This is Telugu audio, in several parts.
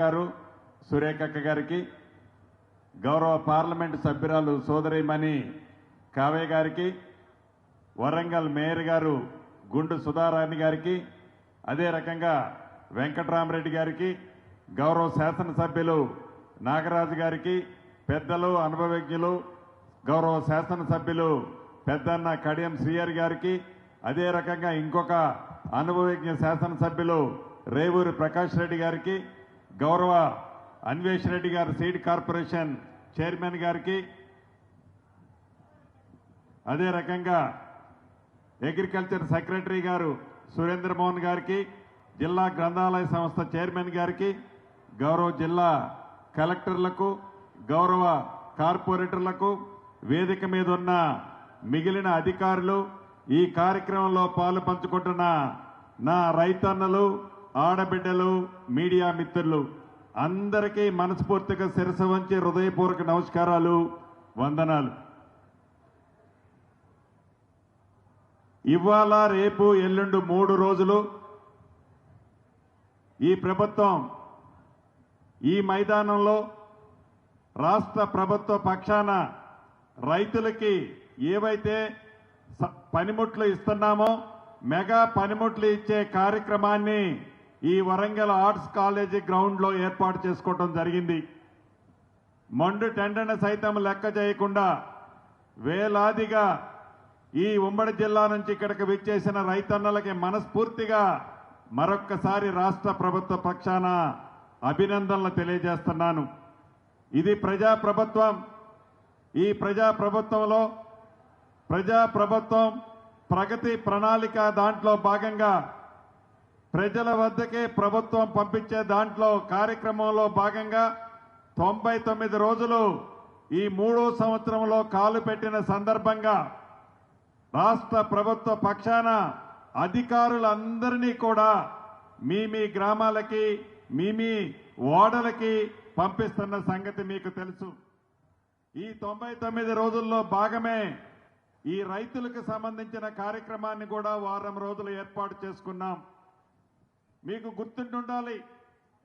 గారు సురేఖక్క గారికి, గౌరవ పార్లమెంటు సభ్యురాలు సోదరిమణి కావ్య గారికి, వరంగల్ మేయర్ గారు గుండు సుధారాణి గారికి, అదే రకంగా వెంకటరామరెడ్డి గారికి, గౌరవ శాసనసభ్యులు నాగరాజు గారికి, పెద్దలు అనుభవజ్ఞులు గౌరవ శాసనసభ్యులు పెద్దన్న కడియం శ్రీహరి గారికి, అదే రకంగా ఇంకొక అనుభవజ్ఞ శాసనసభ్యులు రేవూరి ప్రకాష్ రెడ్డి గారికి, గౌరవ అన్వేష్ రెడ్డి గారు సీడ్ కార్పొరేషన్ చైర్మన్ గారికి, అదే రకంగా అగ్రికల్చర్ సెక్రటరీ గారు సురేంద్ర మోహన్ గారికి, జిల్లా గ్రంథాలయ సంస్థ చైర్మన్ గారికి, గౌరవ జిల్లా కలెక్టర్లకు, గౌరవ కార్పొరేటర్లకు, వేదిక మీద ఉన్న మిగిలిన అధికారులు, ఈ కార్యక్రమంలో పాలు పంచుకుంటున్న నా రైతన్నలు, ఆడబిడ్డలు, మీడియా మిత్రులు అందరికీ మనస్ఫూర్తిగా శిరస్సు వంచి హృదయపూర్వక నమస్కారాలు, వందనాలు. ఇవాళ రేపు ఎల్లుండు 3 రోజులు ఈ ప్రభుత్వం ఈ మైదానంలో రాష్ట్ర ప్రభుత్వ పక్షాన రైతులకి ఏవైతే పనిముట్లు ఇస్తున్నామో మెగా పనిముట్లు ఇచ్చే కార్యక్రమాన్ని ఈ వరంగల్ ఆర్ట్స్ కాలేజీ గ్రౌండ్ లో ఏర్పాటు చేసుకోవడం జరిగింది. మండు టెండను సైతం లెక్క చేయకుండా వేలాదిగా ఈ ఉమ్మడి జిల్లా నుంచి ఇక్కడికి విచ్చేసిన రైతన్నలకి మనస్ఫూర్తిగా మరొక్కసారి రాష్ట్ర ప్రభుత్వ పక్షాన అభినందనలు తెలియజేస్తున్నాను. ఇది ప్రజాప్రభుత్వం. ఈ ప్రజాప్రభుత్వంలో ప్రజాప్రభుత్వం ప్రగతి ప్రణాళిక దాంట్లో భాగంగా ప్రజల వద్దకే ప్రభుత్వం పంపించే దాంట్లో కార్యక్రమంలో భాగంగా 99 రోజులు ఈ 3వ సంవత్సరంలో కాలు పెట్టిన సందర్భంగా రాష్ట్ర ప్రభుత్వ పక్షాన అధికారులందరినీ కూడా మీ గ్రామాలకి మీ వార్డులకి పంపిస్తున్న సంగతి మీకు తెలుసు. ఈ 99 రోజుల్లో భాగమే ఈ రైతులకు సంబంధించిన కార్యక్రమాన్ని కూడా వారం రోజులు ఏర్పాటు చేసుకున్నాం. మీకు గుర్తుండాలి,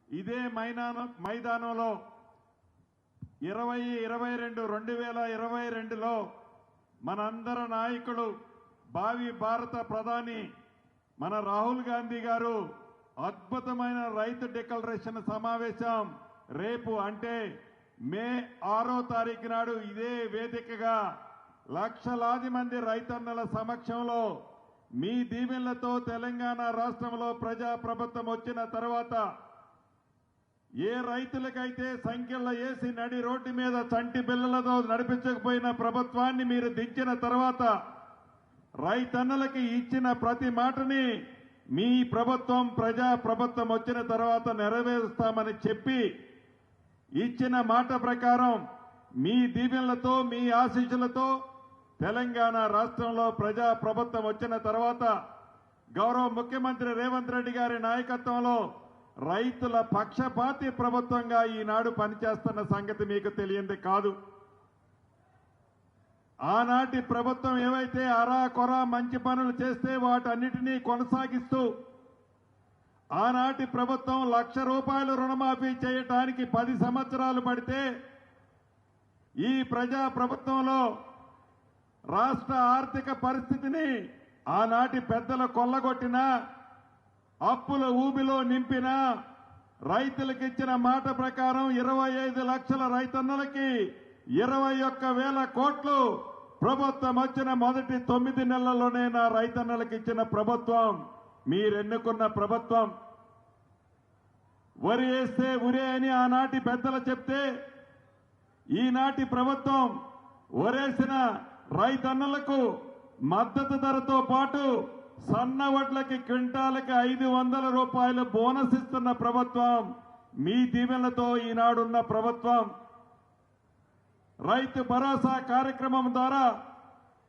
ఇదే మైదానంలో 2022లో మనందరి నాయకుడు భావి భారత ప్రధాని మన రాహుల్ గాంధీ గారు అద్భుతమైన రైతు డిక్లరేషన్ సమావేశం రేపు అంటే మే 6వ తారీఖు నాడు ఇదే వేదికగా లక్షలాది మంది రైతన్నల సమక్షంలో మీ దీవెనలతో తెలంగాణ రాష్ట్రంలో ప్రజాప్రభుత్వం వచ్చిన తర్వాత ఏ రైతులకైతే సంఖ్యల్లో వేసి నడి రోడ్డు మీద చంటి బిల్లలతో నడిపించకపోయిన ప్రభుత్వాన్ని మీరు దించిన తర్వాత రైతన్నలకి ఇచ్చిన ప్రతి మాటని మీ ప్రభుత్వం ప్రజాప్రభుత్వం వచ్చిన తర్వాత నెరవేరుస్తామని చెప్పి ఇచ్చిన మాట ప్రకారం మీ దీవెనలతో మీ ఆశీస్సులతో తెలంగాణ రాష్ట్రంలో ప్రజాప్రభుత్వం వచ్చిన తర్వాత గౌరవ ముఖ్యమంత్రి రేవంత్ రెడ్డి గారి నాయకత్వంలో రైతుల పక్షపాతి ప్రభుత్వంగా ఈనాడు పనిచేస్తున్న సంగతి మీకు తెలియంది కాదు. ఆనాటి ప్రభుత్వం ఏవైతే అరాకొరా మంచి పనులు చేస్తే వాటన్నిటినీ కొనసాగిస్తూ ఆనాటి ప్రభుత్వం ₹1,00,000 రుణమాఫీ చేయటానికి 10 సంవత్సరాలు పడితే ఈ ప్రజాప్రభుత్వంలో రాష్ట్ర ఆర్థిక పరిస్థితిని ఆనాటి పెద్దలు కొల్లగొట్టిన అప్పుల ఊబిలో నింపిన రైతులకు ఇచ్చిన మాట ప్రకారం 25 లక్షల రైతన్నలకి 21,000 కోట్లు ప్రభుత్వం వచ్చిన మొదటి 9 నెలల్లోనే నా రైతన్నలకు ఇచ్చిన ప్రభుత్వం మీరెన్నుకున్న ప్రభుత్వం. వరి వేస్తే ఉరే అని ఆనాటి పెద్దలు చెప్తే ఈనాటి ప్రభుత్వం వరేసిన రైతన్నలకు మద్దతు ధరతో పాటు సన్న వడ్లకి క్వింటాలకి ₹500 బోనస్ ఇస్తున్న ప్రభుత్వం మీ దీవెనలతో ఈనాడున్న ప్రభుత్వం. రైతు భరోసా కార్యక్రమం ద్వారా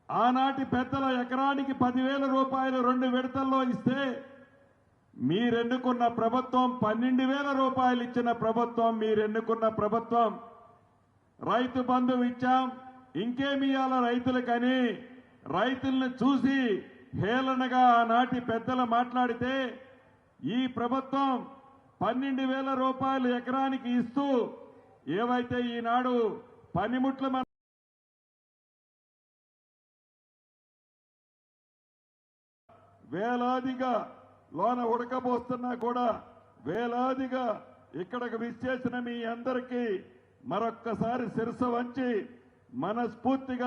ఆనాటి పెద్దల ఎకరానికి ₹10,000 2 విడతల్లో ఇస్తే మీరెన్నుకున్న ప్రభుత్వం ₹12,000 ఇచ్చిన ప్రభుత్వం మీరెన్నుకున్న ప్రభుత్వం. రైతు బంధు ఇచ్చాం, ఇంకేమి ఇయ్యాల రైతులకని రైతులను చూసి హేళనగా ఆనాటి పెద్దలు మాట్లాడితే ఈ ప్రభుత్వం 12,000 రూపాయలు ఎకరానికి ఇస్తూ ఏవైతే ఈనాడు పనిముట్లు మన వేలాదిగా లోన ఉడకబోస్తున్నా కూడా వేలాదిగా ఇక్కడికి విచ్చేసిన మీ అందరికీ మరొక్కసారి శిరస్సు వంచి మనస్ఫూర్తిగా